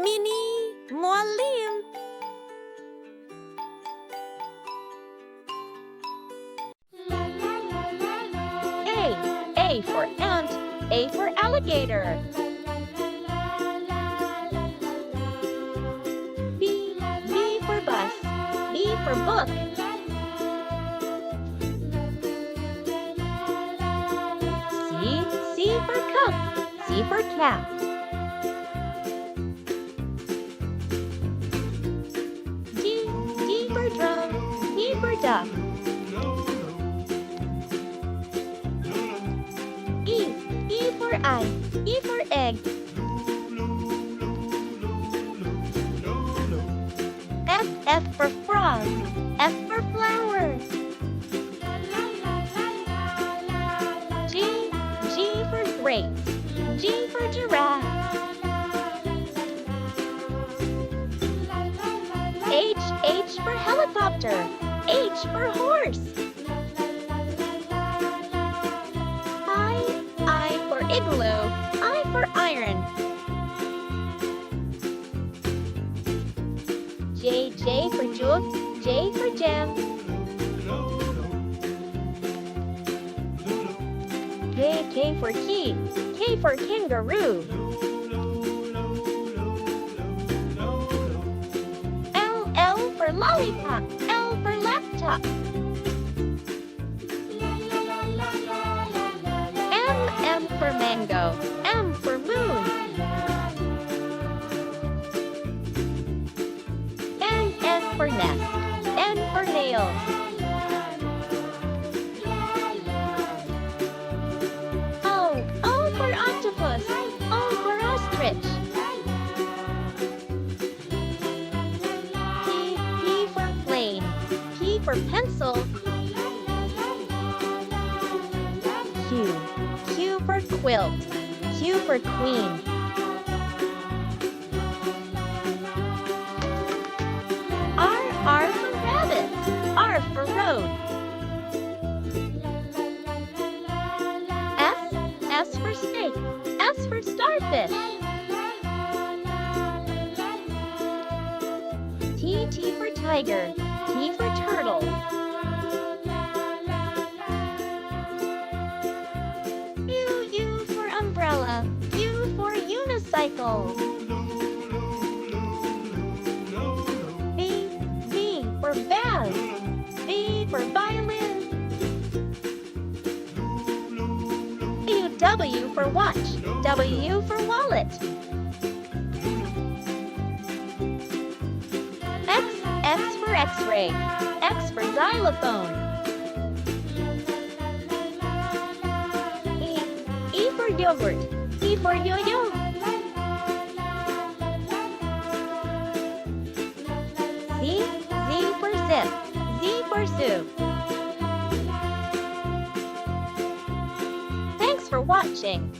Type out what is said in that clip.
Mini Muallim. A for ant, A for alligator. B for bus, B for book. C for cup, C for cap. D for drum, D for duck. E for eye, E for egg. F for frog, F for flower. G for grape, G for giraffe. H for helicopter, H for horse. I for igloo, I for iron. J for jug, J for jam. K for key, K for kangaroo. L for lollipop, L for laptop. M for mango, M for moon. N for nest, N for nail. O for octopus, O for ostrich. P for plane, P for pencil. Q for quilt, Q for queen. R for rabbit, R for road. S for snake, S for starfish. T for tiger, T for turtle. U for umbrella, U for unicycle. V for vase, V for violin. W for watch, W for wallet. X for x-ray, X for xylophone. E for yogurt, E for yo-yo. Z for zip, Z for zoo. Thanks for watching.